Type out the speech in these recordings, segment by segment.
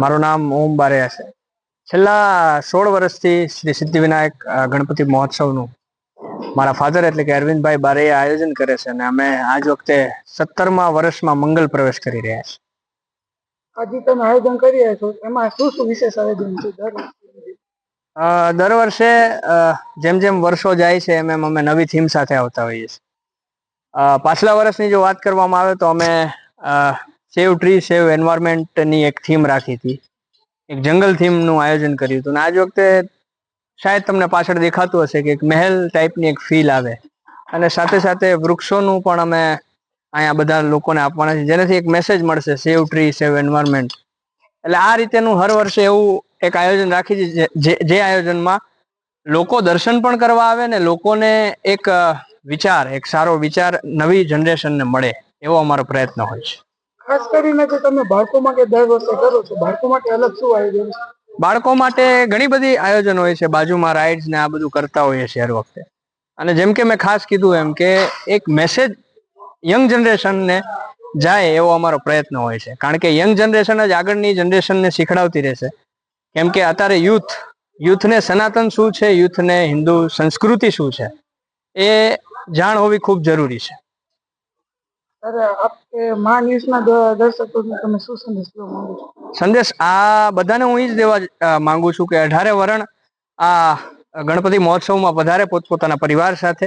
મારું નામ ઓમ બારૈયા છે. છેલ્લા 16 વર્ષથી શ્રી સિદ્ધિવિનાયક ગણપતિ મહોત્સવનું મારા ફાધર એટલે કે અરવિંદભાઈ બારૈયા આયોજન કરે છે અને અમે આજ વખતે 17મા વર્ષમાં મંગલ પ્રવેશ કરી રહ્યા છીએ. આજે તમે આયોજન કરી રહ્યા છો એમાં શું શું વિશેષ આયોજન છે? દર વર્ષે જેમ જેમ વર્ષો જાય છે એમ અમે નવી થીમ સાથે આવતા હોઈએ છીએ. પાછલા વર્ષની જો વાત કરવામાં આવે તો અમે સેવ ટ્રી સેવ એન્વાયરમેન્ટની એક થીમ રાખી હતી, એક જંગલ થીમનું આયોજન કર્યું હતું. અને આજ વખતે શાયદ તમને પાછળ દેખાતું હશે કે એક મહેલ ટાઈપની એક ફીલ આવે અને સાથે સાથે વૃક્ષોનું પણ અમે અહીંયા બધા લોકોને આપવાના છે, જેનાથી એક મેસેજ મળશે, સેવ ટ્રી સેવ એન્વાયરમેન્ટ. એટલે આ રીતેનું હર વર્ષે એવું એક આયોજન રાખી છે જે આયોજનમાં લોકો દર્શન પણ કરવા આવે ને લોકોને એક વિચાર, એક સારો વિચાર નવી જનરેશનને મળે એવો અમારો પ્રયત્ન હોય છે. ખાસ કરીને જો તમે બાળકો માટે દર વર્ષે કરો છો, બાળકો માટે અલગ શું આયોજન છે? બાળકો માટે ઘણી બધી આયોજન હોય છે, બાજુમાં રાઇડ્સ ને આ બધું કરતા હોઈએ છીએ હર વખતે. અને જેમ કે મેં ખાસ કીધું એમ કે એક મેસેજ યંગ જનરેશનને જાય એવો અમારો પ્રયત્ન હોય છે, કારણ કે યંગ જનરેશન જ આગળની જનરેશનને શીખડાવતી રહેશે. કેમ કે અત્યારે યુથને સનાતન શું છે, યુથને હિન્દુ સંસ્કૃતિ શું છે એ જાણ હોવી ખૂબ જરૂરી છે. સંદેશ આ બધાને હું એ જ દેવા માંગુ છું કે 18 વરણ આ ગણપતિ મહોત્સવમાં વધારે પોતપોતાના પરિવાર સાથે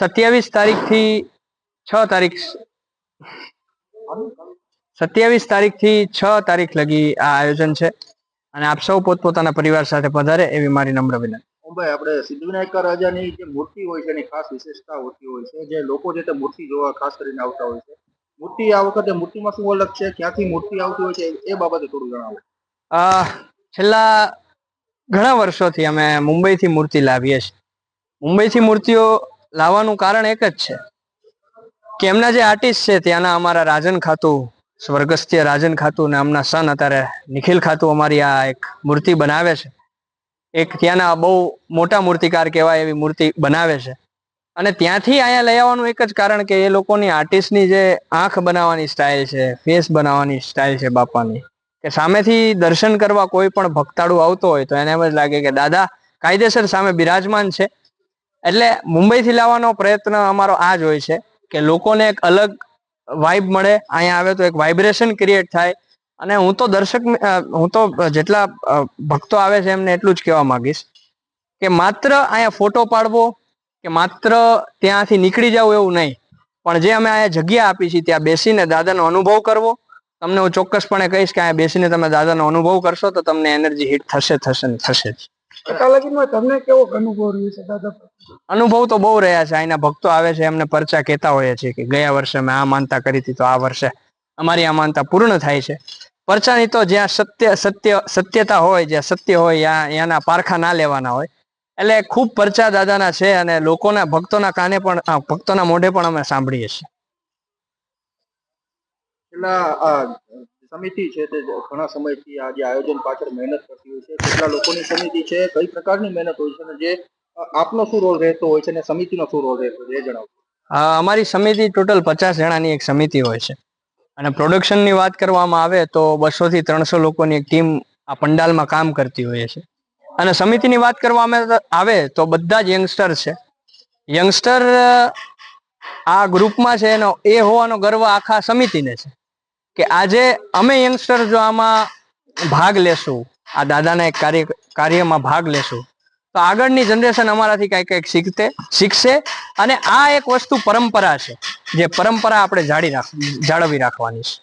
27 તારીખથી 6 તારીખ લગી આ આયોજન છે અને આપ સૌ પોતપોતાના પરિવાર સાથે પધારે એવી મારી નમ્ર વિનંતી. ભાઈ, આપણે સિદ્ધિવિનાયક રાજાની જે મૂર્તિ હોય છે એની ખાસ વિશેષતા હોતી હોય છે, જે લોકો જે તે મૂર્તિ જોવા ખાસ કરીને આવતા હોય છે. મૂર્તિ આ વખતે મૂર્તિમાં શું અલગ છે, ક્યાંથી મૂર્તિ આવતી હોય છે એ બાબતે થોડું જણાવો. છેલ્લા ઘણા વર્ષોથી અમે મુંબઈથી મૂર્તિ લાવીએ છીએ. મુંબઈથી મૂર્તિઓ લાવવાનું કારણ એક જ છે કે એમના જે આર્ટિસ્ટ છે ત્યાંના અમારા રાજન ખાતુ, સ્વર્ગસ્થ્ય રાજન ખાતુ ને એમના સન અત્યારે નિખિલ ખાતુ અમારી આ એક મૂર્તિ બનાવે છે. એક ત્યાંના બહુ મોટા મૂર્તિકાર કહેવાય એવી મૂર્તિ બનાવે છે અને ત્યાંથી અહીંયા લઈ આવવાનું એક જ કારણ કે એ લોકોની આર્ટિસ્ટની જે આંખ બનાવવાની સ્ટાઇલ છે, ફેસ બનાવવાની સ્ટાઇલ છે બાપાની, કે સામેથી દર્શન કરવા કોઈ પણ ભક્તાળુ આવતો હોય તો એને એમ જ લાગે કે દાદા કાયદેસર સામે બિરાજમાન છે. એટલે મુંબઈથી લાવવાનો પ્રયત્ન અમારો આ જ હોય છે કે લોકોને એક અલગ વાઇબ મળે, અહીંયા આવે તો એક વાઇબ્રેશન ક્રિએટ થાય. અને હું તો જેટલા ભક્તો આવે છે એમને એટલું જ કહેવા માંગીશ કે માત્ર અહીંયા ફોટો પાડવો કે માત્ર ત્યાંથી નીકળી જવું એવું નહીં, પણ જે અમે અહીંયા જગ્યા આપી છે ત્યાં બેસીને દાદાનો અનુભવ કરવો. તમને હું ચોક્કસપણે કહીશ કે અહીંયા બેસીને તમે દાદાનો અનુભવ કરશો તો તમને એનર્જી હિટ થશે જ. તમને કેવો અનુભવ રહ્યો છે દાદા? અનુભવ તો બહુ રહ્યા છે. અહીંના ભક્તો આવે છે, એમને પરચા કહેતા હોઈએ છીએ કે ગયા વર્ષે અમે આ માનતા કરી હતી તો આ વર્ષે અમારી આ માનતા પૂર્ણ થાય છે. પરચાની તો જ્યાં સત્યતા હોય, જ્યાં સત્ય હોય ત્યાંના પારખા ના લેવાના હોય. એટલે ખૂબ પરચા દાદાના છે અને લોકોના ભક્તોના કાને પણ, ભક્તોના મોઢે પણ અમે સાંભળીએ છીએ. સમિતિ છે તે ઘણા સમયથી આ જે આયોજન પાછળ મહેનત કરતી હોય છે. કેટલા લોકોની સમિતિ છે, કઈ પ્રકારની મહેનત હોય છે અને જે આપનો શું રોલ રહેતો હોય છે અને સમિતિનો શું રોલ રહેતો હોય એ જણાવો. અમારી સમિતિ ટોટલ 50 જણાની એક સમિતિ હોય છે અને પ્રોડક્શનની વાત કરવામાં આવે તો 200 થી 300 લોકોની એક ટીમ આ પંડાલમાં કામ કરતી હોય છે. અને સમિતિની વાત કરવામાં આવે તો બધા જ યંગસ્ટર છે. યંગસ્ટર આ ગ્રુપમાં છે એનો એ હોવાનો ગર્વ આખા સમિતિને છે કે આજે અમે યંગસ્ટર જો આમાં ભાગ લેશું, આ દાદાના એક કાર્યમાં ભાગ લેશું તો આગળની જનરેશન અમારાથી કંઈક શીખશે. અને આ એક વસ્તુ પરંપરા છે, જે પરંપરા આપણે જાળવી રાખવાની છે.